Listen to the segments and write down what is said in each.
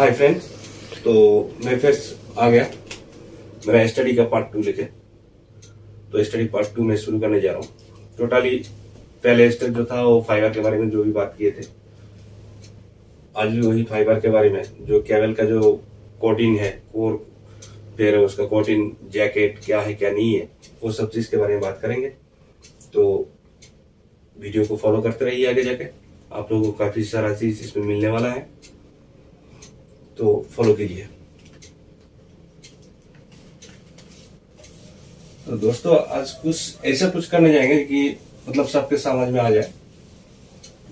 Hi friends. तो मैं फिर आ गया मेरा स्टडी का पार्ट 2 लेके। तो स्टडी पार्ट 2 में शुरू करने जा रहा हूँ। टोटली पहले स्टेप जो था वो फाइबर के बारे में जो भी बात किए थे, आज भी वही फाइबर के बारे में, जो केबल का जो कोटिंग है, कोर, फिर उसका कोटिंग, जैकेट क्या है क्या नहीं है, वो सब चीज़ के बारे में बात करेंगे। तो वीडियो को फॉलो करते रहिए, आगे जाके आप लोगों को काफ़ी सारा चीज़ इसमें मिलने वाला है, तो फॉलो कीजिए। तो दोस्तों आज कुछ ऐसा कुछ करने जाएंगे कि मतलब सबके समझ में आ जाए।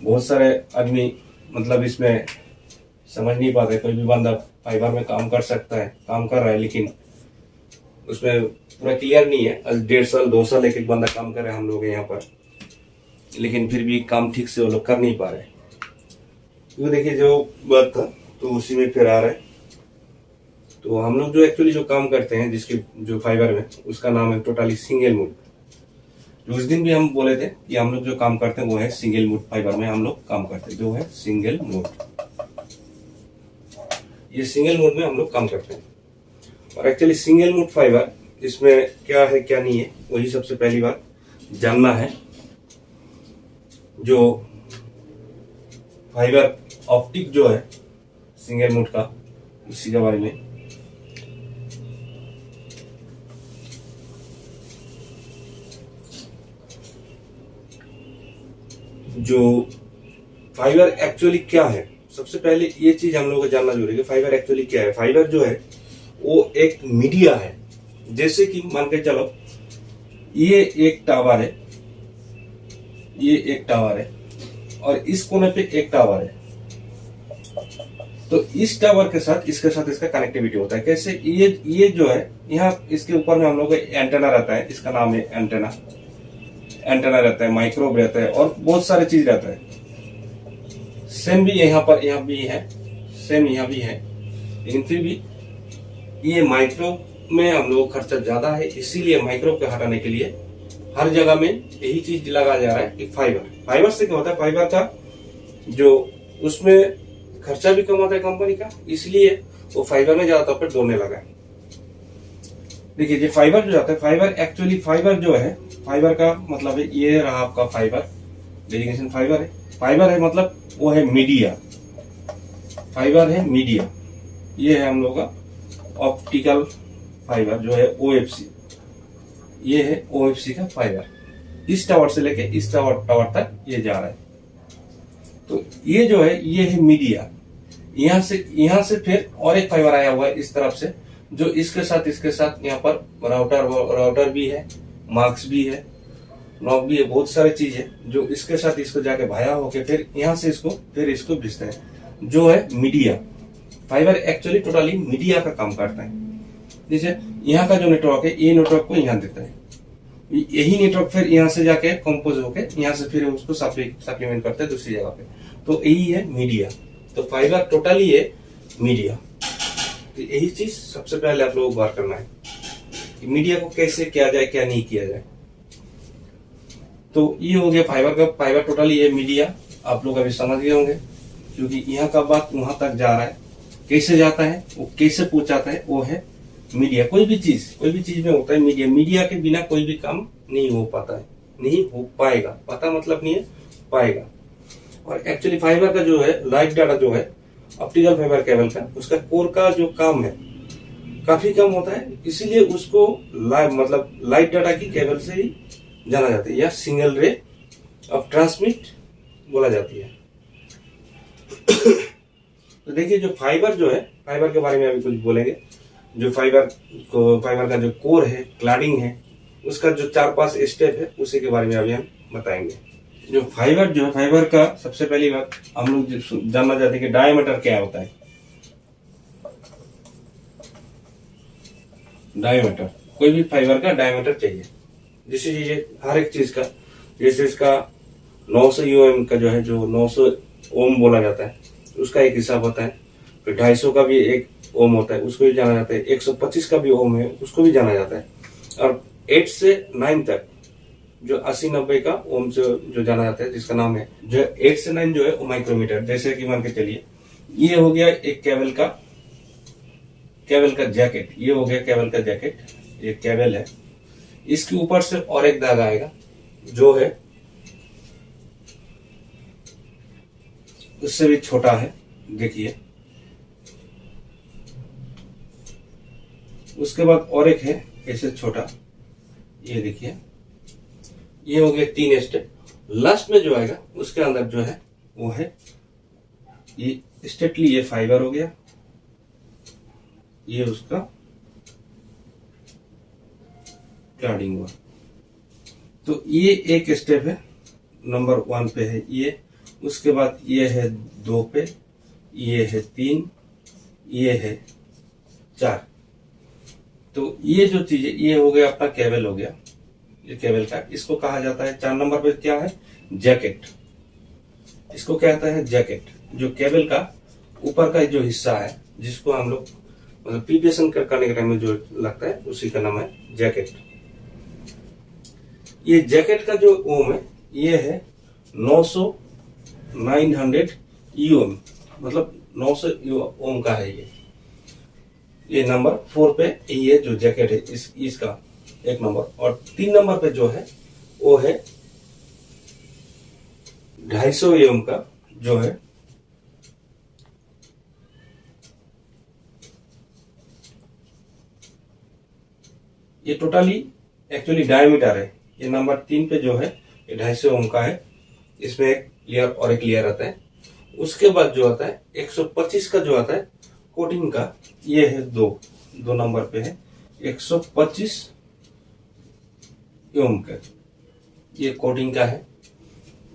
बहुत सारे आदमी मतलब इसमें समझ नहीं पाते। कोई भी बंदा फाइबर में काम कर सकता है, काम कर रहा है, लेकिन उसमें पूरा क्लियर नहीं है। आज 1.5 साल 2 साल एक बंदा काम कर रहे हैं हम लोग यहाँ पर, लेकिन फिर भी काम ठीक से वो लोग कर नहीं पा रहे। तो देखिए जो बात था तो उसी में फिर आ रहा है। तो हम लोग जो एक्चुअली जो काम करते हैं जिसके जो फाइबर में, उसका नाम है टोटली सिंगल मोड। उस दिन भी हम बोले थे कि हम लोग जो काम करते हैं वो है सिंगल मोड फाइबर में हम लोग काम करते हैं, जो है सिंगल मोड। ये सिंगल मोड में हम लोग काम करते हैं। और एक्चुअली सिंगल मोड फाइबर इसमें क्या है क्या नहीं है, वही सबसे पहली बात जानना है। जो फाइबर ऑप्टिक जो है सिंगल मोड का, उसी के बारे में। जो फाइबर एक्चुअली क्या है, सबसे पहले ये चीज हम लोगों को जानना जरूरी है। फाइबर एक्चुअली क्या है? फाइबर जो है वो एक मीडिया है। जैसे कि मान के चलो ये एक टावर है, ये एक टावर है और इस कोने पे एक टावर है। तो इस टावर के साथ इसका कनेक्टिविटी होता है। कैसे? ये जो है यहाँ इसके ऊपर में हम लोग एंटेना रहता है, इसका नाम है एंटेना। एंटेना रहता है, माइक्रोब रहता है और बहुत सारे चीज रहता है। सेम भी यहाँ भी है, सेम यहाँ भी है, लेकिन फिर भी ये माइक्रोब में हम लोग खर्चा ज्यादा है। इसीलिए माइक्रोब को हटाने के लिए हर जगह में यही चीज लगाया जा रहा है कि फाइबर से क्या होता है, फाइबर का जो उसमें खर्चा भी कम होता है कंपनी का, इसलिए वो फाइबर में ज्यादा तौर पर दौड़ने लगा है। देखिए ये फाइबर जो जाता है, फाइबर एक्चुअली फाइबर जो है, फाइबर का मतलब है ये रहा आपका फाइबर, डेजिग्नेशन फाइबर है। फाइबर है मतलब वो है मीडिया, फाइबर है मीडिया। ये है हम लोग का ऑप्टिकल फाइबर जो है OFC, ये है OFC का फाइबर। इस टावर से लेके इस टावर तक ये जा रहा है। तो ये जो है ये है मीडिया। यहाँ से फिर और एक फाइबर आया हुआ है इस तरफ से, जो इसके साथ यहाँ पर राउटर भी है, मार्क्स भी है, नॉब भी है, बहुत सारे चीज है जो इसके साथ इसको जाके भाया होके फिर यहाँ से इसको भेजते हैं, जो है media. Fibre actually totally media का काम करता है। जैसे यहाँ का जो नेटवर्क है, ये नेटवर्क को यहाँ देता है, यही नेटवर्क फिर यहाँ से जाके कंपोज होके यहाँ से फिर उसको सप्लीमेंट करते हैं दूसरी जगह पे। तो यही है मीडिया। तो फाइबर टोटली है मीडिया। तो यही चीज सबसे पहले आप लोगों को बात करना है कि मीडिया को कैसे किया जाए, क्या नहीं किया जाए। तो ये हो गया फाइबर का। फाइबर टोटली है मीडिया। आप लोग अभी समझ गए होंगे, क्योंकि यहाँ का बात वहां तक जा रहा है। कैसे जाता है, वो कैसे पहुंचाता है, वो है मीडिया। कोई भी चीज में होता है मीडिया। मीडिया के बिना कोई भी काम नहीं हो पाता है, नहीं हो पाएगा। पता मतलब नहीं है, पाएगा। और एक्चुअली फाइबर का जो है लाइट डाटा जो है ऑप्टिकल फाइबर केबल का, उसका कोर का जो काम है काफी कम होता है, इसीलिए उसको लाइट डाटा की केबल से ही जाना जाता है, या सिंगल रे ऑफ ट्रांसमिट बोला जाती है। तो देखिए जो फाइबर जो है, फाइबर के बारे में अभी कुछ बोलेंगे। जो फाइबर का जो कोर है, क्लैडिंग है, उसका जो 4-5 स्टेप है, उसी के बारे में अभी हम बताएंगे। जो फाइबर जो है, फाइबर का सबसे पहली बात हम लोग जानना चाहते हैं कि डायमीटर क्या होता है। डायमीटर, कोई भी फाइबर का डायमीटर चाहिए। जैसे ये हर एक चीज का, जैसे इसका 900 UM का जो है, जो 900 ओम बोला जाता है, उसका एक हिसाब होता है। फिर 250 का भी एक ओम होता है, उसको भी जाना जाता है। 125 का भी ओम है, उसको भी जाना जाता है। और 8 से 9 तक जो 80-90 का ओम से जो जाना जाता है, जिसका नाम है जो 8 से 9 जो है वो माइक्रोमीटर। जैसे कि मान के चलिए ये हो गया एक केबल का जैकेट। ये हो गया केबल का जैकेट, ये केबल है। इसके ऊपर से और एक धागा आएगा जो है उससे भी छोटा है, देखिए। उसके बाद और एक है ऐसे छोटा, ये देखिए। ये हो गया 3 स्टेप। लास्ट में जो आएगा उसके अंदर जो है वो है ये स्ट्रेटली, ये फाइबर हो गया, ये उसका क्लाडिंग हुआ। तो ये एक स्टेप है, नंबर 1 पे है ये। उसके बाद ये है 2 पे, ये है 3, ये है 4। तो ये जो चीज है ये हो गया अपना केबल हो गया, ये केबल का। इसको कहा जाता है 4 नंबर पे क्या है, जैकेट। इसको कहता है जैकेट। जो केबल का ऊपर का जो हिस्सा है जिसको हम लोग मतलब प्रिपरेशन करने के टाइम में जो लगता है उसी का नाम है जैकेट। ये जैकेट का जो ओम है ये है 900 यूएम, मतलब 900 ओम का है ये नंबर 4 पे ये जो जैकेट है इसका एक नंबर। और 3 नंबर पे जो है वो है 250 ओम का जो है ये टोटली एक्चुअली डायमीटर है। ये नंबर 3 पे जो है ये 250 ओम का है। इसमें एक लेयर और एक लेयर आता है। उसके बाद जो आता है 125 का जो आता है कोटिंग का, ये है 2 नंबर पे है 125 ओम का, ये कोटिंग का है।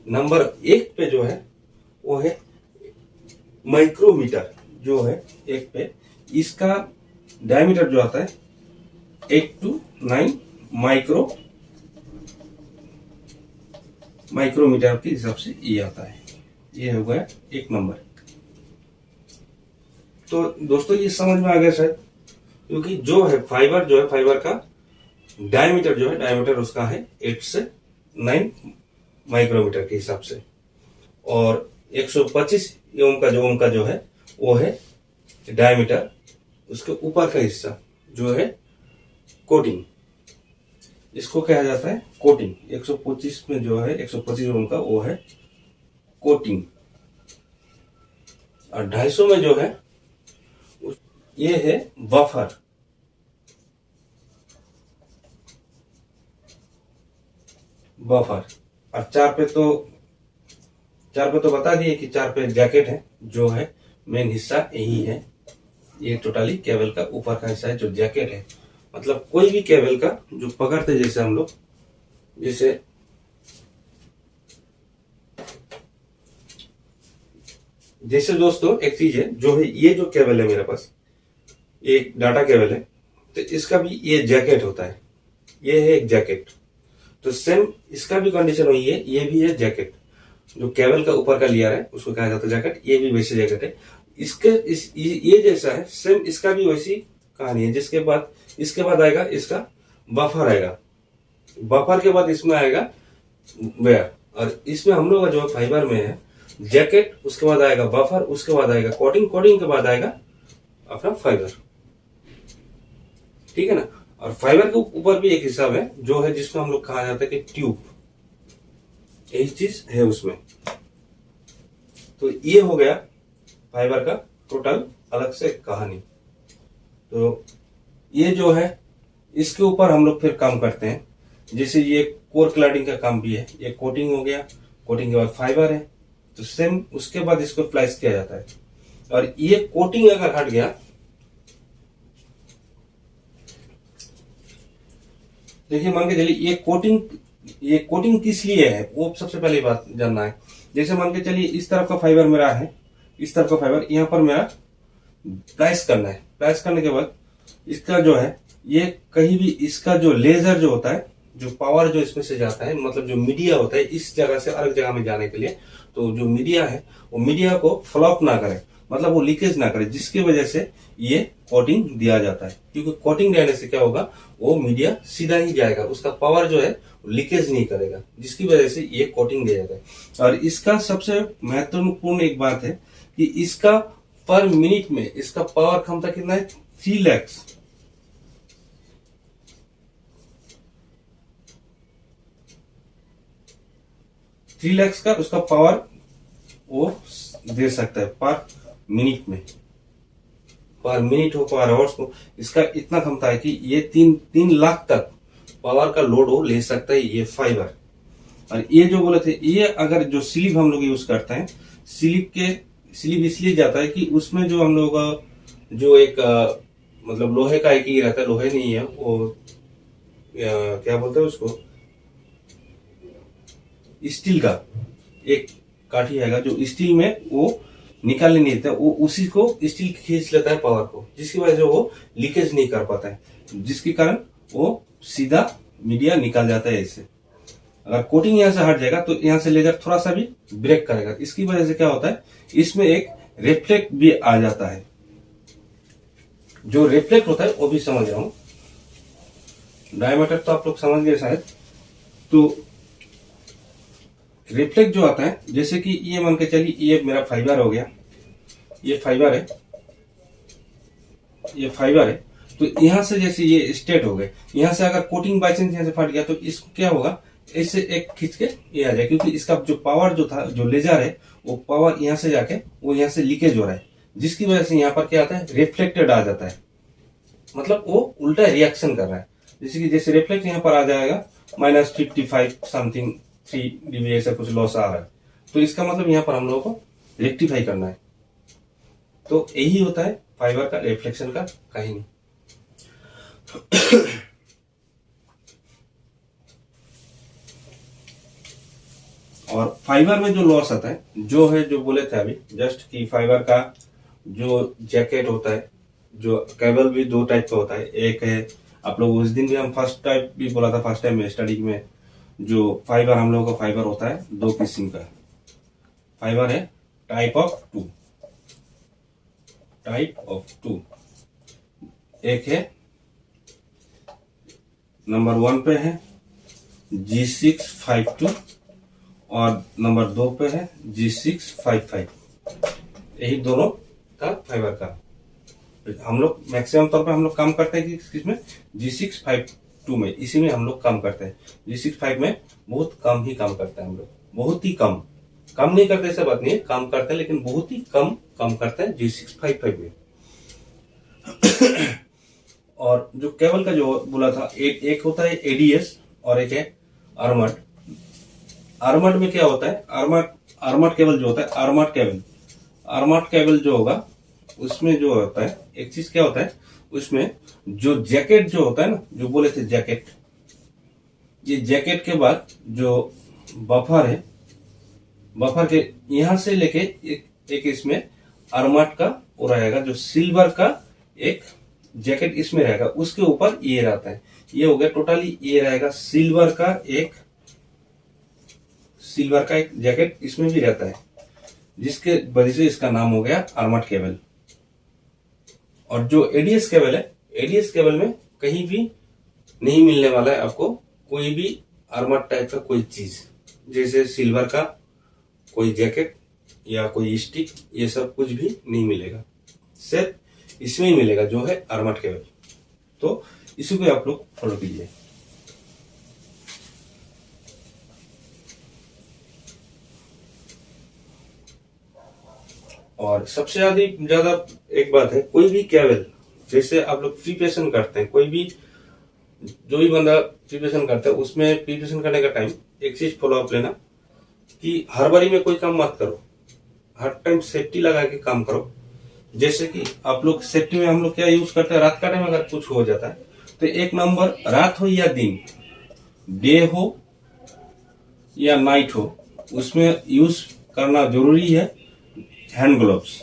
नंबर 1 पे जो है वो है माइक्रोमीटर, जो है 1 पे इसका डायमीटर जो आता है 8 to 9 माइक्रोमीटर के हिसाब से ये आता है। ये हो गया 1 नंबर। तो दोस्तों ये समझ में आ गया शायद, क्योंकि जो है फाइबर का डायमीटर जो है, डायमीटर उसका है 8 से 9 माइक्रोमीटर के हिसाब से। और 125 ओम का जो है वो है डायमीटर, उसके ऊपर का हिस्सा जो है कोटिंग, इसको कहा जाता है कोटिंग। 125 में जो है 125 ओम का वो है कोटिंग। और 250 में जो है ये है बफर। और 4 पे तो बता दिए कि 4 पे जैकेट है, जो है मेन हिस्सा यही है। ये टोटली केबल का ऊपर का हिस्सा है जो जैकेट है। मतलब कोई भी केबल का जो पकड़ते, जैसे हम लोग जैसे दोस्तों एक चीज है जो है, ये जो केबल है मेरे पास एक डाटा केबल है, तो इसका भी ये जैकेट होता है। ये है एक जैकेट। तो सेम इसका भी कंडीशन वही है, ये भी है जैकेट। जो केबल का ऊपर का लेयर है उसको कहा जाता है जैकेट। ये भी वैसे जैकेट है। ये जैसा है सेम, इसका भी वैसी कहानी है। इसके बाद आएगा इसका बफर आएगा। बफर के बाद इसमें आएगा वेयर। और इसमें हम लोग का जो फाइबर में है जैकेट, उसके बाद आएगा बफर, उसके बाद आएगा कोटिंग के बाद आएगा अपना फाइबर। ठीक है ना। और फाइबर के ऊपर भी एक हिसाब है जो है जिसको हम लोग कहा जाता है कि ट्यूब, यही चीज है उसमें। तो ये हो गया फाइबर का टोटल अलग से कहानी। तो ये जो है इसके ऊपर हम लोग फिर काम करते हैं। जैसे ये कोर क्लैडिंग का काम भी है, ये कोटिंग हो गया, कोटिंग के बाद फाइबर है, तो सेम उसके बाद इसको स्प्लाइस किया जाता है। और ये कोटिंग अगर हट गया, देखिए मान के चलिए ये कोटिंग किस लिए है वो सबसे पहले बात जानना है। जैसे मान के चलिए इस तरफ का फाइबर मेरा है, इस तरफ का फाइबर यहाँ पर मेरा स्प्लाइस करना है। स्प्लाइस करने के बाद इसका जो है ये कहीं भी इसका जो लेजर जो होता है, जो पावर जो इसमें से जाता है, मतलब जो मीडिया होता है इस जगह से अलग जगह में जाने के लिए, तो जो मीडिया है वो मीडिया को फ्लॉप ना करे, मतलब वो लीकेज ना करे, जिसकी वजह से ये कोटिंग दिया जाता है। क्योंकि कोटिंग रहने से क्या होगा, वो मीडिया सीधा ही जाएगा, उसका पावर जो है लीकेज नहीं करेगा, जिसकी वजह से ये कोटिंग दिया जाता है। और इसका सबसे महत्वपूर्ण एक बात है कि इसका पर मिनट में इसका पावर क्षमता कितना है, 3 लाख। 3 लाख का उसका पावर वो दे सकता है पर मिनट में, पर मिनट हो पर आवर्स को, इसका इतना क्षमता है कि ये 3 लाख तक पावर का लोड वो ले सकता है ये फाइबर। और ये जो बोले थे, ये अगर जो स्लीव हम लोग यूज करते हैं, स्लीव इसलिए जाता है कि उसमें जो हम लोग जो एक मतलब लोहे का एक ही रहता है, लोहे नहीं है वो, क्या बोलते हैं उसको, स्टील का एक काठी आएगा जो स्टील में वो निकालने नहीं देता, वो उसी को स्टील खींच लेता है पावर को, जिसकी वजह से वो लीकेज नहीं कर पाता है, जिसके कारण वो सीधा मीडिया निकल जाता है। ऐसे अगर कोटिंग यहां से हट जाएगा तो यहां से लेजर थोड़ा सा भी ब्रेक करेगा, इसकी वजह से क्या होता है, इसमें एक रिफ्लेक्ट भी आ जाता है। जो रिफ्लेक्ट होता है वो भी समझ रहा हूं, डायमीटर तो आप लोग समझ गए शायद। तो रिफ्लेक्ट जो आता है, जैसे कि ये मान के चलिए ये मेरा फाइबर हो गया, ये फाइबर है, ये फाइबर है, तो यहां से जैसे ये स्ट्रेट हो गए, यहां से अगर कोटिंग बाई चांस यहां से फट गया तो इसको क्या होगा, इससे एक खींच के ये आ जाए, क्योंकि इसका जो पावर जो था, जो लेजर है, वो पावर यहां से जाके वो यहां से लीकेज हो रहा है, जिसकी वजह से यहाँ पर क्या आता है, रिफ्लेक्टेड आ जाता है, मतलब वो उल्टा रिएक्शन कर रहा है। जैसे रिफ्लेक्ट यहाँ पर आ जाएगा -55 समथिंग 3 dB ऐसा कुछ लॉस आ रहा है, तो इसका मतलब यहाँ पर हम लोगों को रेक्टिफाई करना है। तो यही होता है फाइबर का रिफ्लेक्शन का कहानी। और फाइबर में जो लॉस आता है, जो है जो बोले थे अभी जस्ट कि फाइबर का जो जैकेट होता है, जो केबल भी 2 टाइप का होता है, एक है आप लोग उस दिन भी हम फर्स्ट टाइप भी बोला था, फर्स्ट टाइम में स्टडी में, जो फाइबर हम लोगों का फाइबर होता है 2 किस्म का फाइबर है, टाइप ऑफ 2। एक है नंबर 1 पे है G652 और नंबर 2 पे है G655। यही दोनों का फाइबर का हम लोग मैक्सिमम तौर पे हम लोग काम करते हैं कि किसमें, G652 में, इसी में हम लोग काम करते हैं। G65 में बहुत कम ही काम करते हैं हम लोग, बहुत ही कम नहीं करते, ऐसा बात नहीं है, काम करते हैं लेकिन बहुत ही कम करते हैं G655 में। और जो केबल का जो बोला था, एक होता है एडीएस और एक है आर्मर्ड। आर्मर्ड में क्या होता है, आर्मर्ड केबल जो होता है, आर्मर्ड केबल जो होगा उसमें जो होता है, एक चीज क्या होता है, उसमें जो जैकेट जो होता है ना, जो बोले थे जैकेट, ये जैकेट के बाद जो बफर है, बफर के यहां से लेके एक इसमें आर्मर्ड का वो रहेगा, जो सिल्वर का एक जैकेट इसमें रहेगा, उसके ऊपर ये रहता है, ये हो गया टोटली, ये रहेगा सिल्वर का एक जैकेट इसमें भी रहता है, जिसके वजह से इसका नाम हो गया आर्मर्ड केबल। और जो एडीएस केबल है, एडीएस केबल में कहीं भी नहीं मिलने वाला है आपको कोई भी आर्मर्ड टाइप का कोई चीज, जैसे सिल्वर का कोई जैकेट या कोई स्टिक, ये सब कुछ भी नहीं मिलेगा, सिर्फ इसमें ही मिलेगा जो है आर्मर्ड केबल। तो इसी को आप लोग फॉलो कीजिए। और सबसे ज्यादा एक बात है, कोई भी केबल जैसे आप लोग प्रिपरेशन करते हैं, कोई भी जो भी बंदा प्रिपरेशन करता है, उसमें प्रिपरेशन करने का टाइम एक चीज फॉलो अप लेना कि हर बारी में कोई काम मत करो, हर टाइम सेफ्टी लगा के काम करो। जैसे कि आप लोग सेफ्टी में हम लोग क्या यूज करते हैं, रात का टाइम अगर कुछ हो जाता है तो एक नंबर, रात हो या दिन, डे हो या नाइट हो, उसमें यूज करना जरूरी है हैंड ग्लोव्स,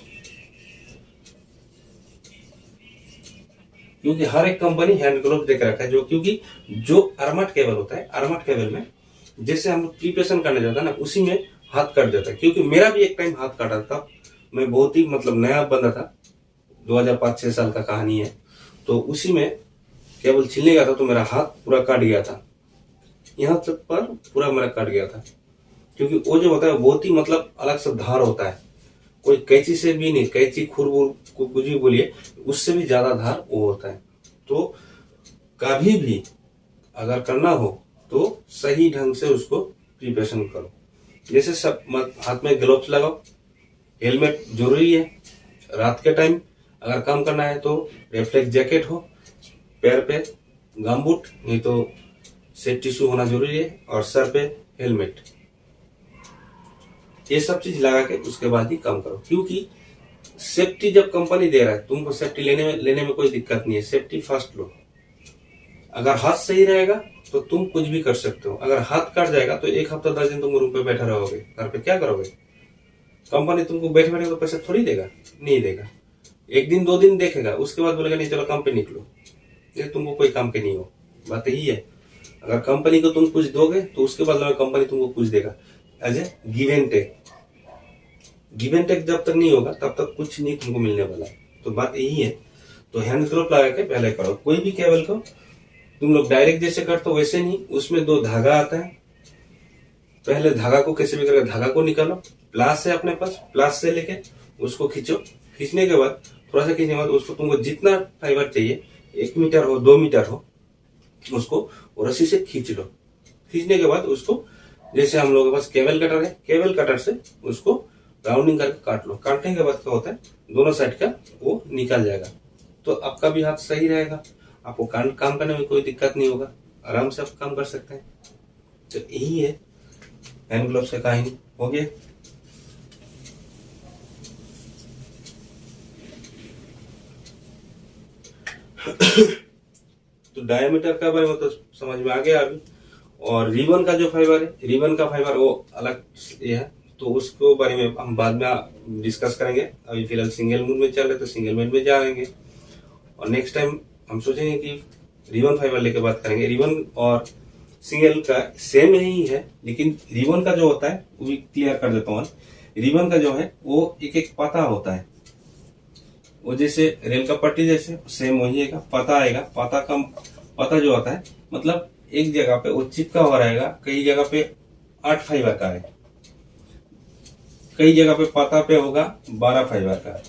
क्योंकि हर एक कंपनी हैंड ग्लोव देकर रखा है, क्योंकि जो आर्मर्ड केबल होता है, आर्मर्ड केबल में जैसे हम लोग प्रिपरेशन करने जाता है ना, उसी में हाथ कट जाता है। क्योंकि मेरा भी एक टाइम हाथ काटा था, मैं बहुत ही मतलब नया बंदा था, 2005-6 साल का कहानी है, तो उसी में केबल छीलने गया था तो मेरा हाथ पूरा काट गया था, यहाँ तक पर पूरा मेरा कट गया था, क्योंकि वो जो होता है बहुत ही मतलब अलग सा धार होता है, कोई कैंची से भी नहीं, कैंची खुरबुर को कुछ भी बोलिए, उससे भी ज्यादा धार वो होता है। तो कभी भी अगर करना हो तो सही ढंग से उसको प्रिपरेशन करो। जैसे सब हाथ में ग्लव्स लगाओ, हेलमेट जरूरी है, रात के टाइम अगर काम करना है तो रिफ्लेक्स जैकेट हो, पैर पे गमबूट, नहीं तो सेफ्टी शू होना जरूरी है, और सर पे हेलमेट। ये सब चीज लगा के उसके बाद ही काम करो, क्योंकि सेफ्टी जब कंपनी दे रहा है तुमको, सेफ्टी लेने में कोई दिक्कत नहीं है, सेफ्टी फर्स्ट लो। अगर हाथ सही रहेगा तो तुम कुछ भी कर सकते हो। अगर हाथ कट जाएगा तो 1 हफ्ता 10 दिन तुम रूम पे बैठे रहोगे, घर पे क्या करोगे? कंपनी तुमको बैठे बैठे तो पैसा थोड़ी देगा, नहीं देगा। 1 दिन 2 दिन देखेगा, उसके बाद बोलेगा नहीं चलो काम पे निकलो, ये तुमको कोई काम के नहीं हो। बात यही है, अगर कंपनी को तुम कुछ दोगे तो उसके बाद कंपनी तुमको कुछ देगा, as a give and take. Give and take जब तक नहीं होगा तब तक कुछ नहीं तुमको मिलने वाला है। तो बात यही है। तो हैंड ग्लोव लगा के पहले करो। कोई भी केबल को तुम लोग डायरेक्ट जैसे करते हो वैसे नहीं, उसमें 2 धागा आता है। पहले धागा को कैसे भी करके धागा को निकालो, प्लास है अपने पास, प्लास से लेके उसको खींचो। खींचने के बाद थोड़ा सा खींचने के बाद उसको तुमको जितना फाइबर चाहिए, 1 मीटर हो 2 मीटर हो, उसको रस्सी से खींच लो। खींचने के बाद उसको, जैसे हम लोगों के पास केबल कटर है, केबल कटर से उसको राउंडिंग करके काट लो। काटने के बाद क्या होता है, दोनों साइड का वो निकल जाएगा। तो आपका भी हाथ सही रहेगा, आपको काम करने में कोई दिक्कत नहीं होगा, आराम से आप काम कर सकते हैं। तो यही है हैंड ग्लोव्स का कहानी। हो गया। तो डायमीटर का बारे में तो समझ में आ गया अभी। और रिबन का जो फाइबर है, रिबन का फाइबर वो अलग ये है, तो उसको बारे में हम बाद में डिस्कस करेंगे। अभी फिलहाल सिंगल मोड में चल रहे तो सिंगल मोड में जाएंगे, और नेक्स्ट टाइम हम सोचेंगे कि रिबन फाइबर लेके बात करेंगे। रिबन और सिंगल का सेम ही है, लेकिन रिबन का जो होता है वो भी क्लियर कर देता हूँ। रिबन का जो है वो एक एक पता होता है, वो जैसे रेल का पट्टी जैसे सेम वही है, पता आएगा। पता जो होता है मतलब एक जगह पे वो चिपका हुआ रहेगा, कई जगह पे 8 फाइबर का है, कई जगह पे पता पे होगा 12 फाइबर का।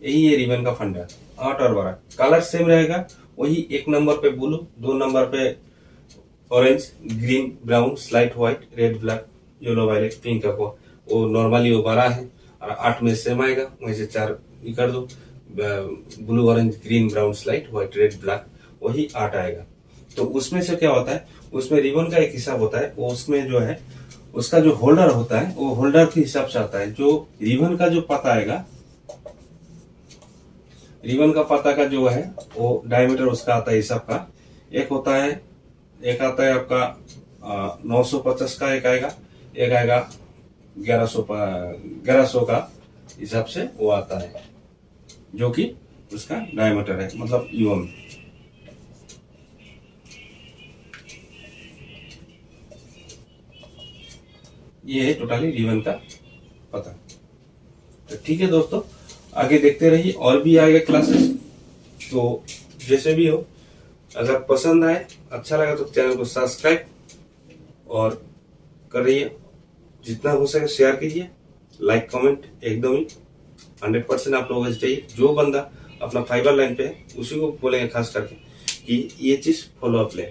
यही है रिबन का फंडा, 8 और 12। कलर सेम रहेगा, वही 1 नंबर पे ब्लू, 2 नंबर पे orange, green, brown, slight white, red, black, yellow, violet, pink का वो नॉर्मली वो 12 है, और 8 में सेम आएगा। वैसे 4 कर दो, blue, orange, green, brown, slight white, red, black, वही 8 आएगा। तो उसमें से क्या होता है, उसमें रिबन का एक हिसाब होता है, वो उसमें जो है उसका जो होल्डर होता है वो होल्डर के हिसाब से आता है। जो रिबन का जो पता आएगा, रिबन का पता का जो है वो डायमीटर उसका आता है हिसाब का। एक होता है, एक आता है आपका 950 का, एक आएगा 1100 का हिसाब से वो आता है, जो कि उसका डायमीटर है, मतलब यूएम। ये है टोटली रिबन का पता। तो ठीक है दोस्तों, आगे देखते रहिए, और भी आएगा क्लासेस। तो जैसे भी हो, अगर पसंद आए, अच्छा लगा तो चैनल को सब्सक्राइब और कर रहिए, जितना हो सके शेयर कीजिए, लाइक कमेंट एकदम ही 100% आप लोगों को चाहिए। जो बंदा अपना फाइबर लाइन पे है उसी को बोलेंगे खास करके कि ये चीज फॉलो अप ले।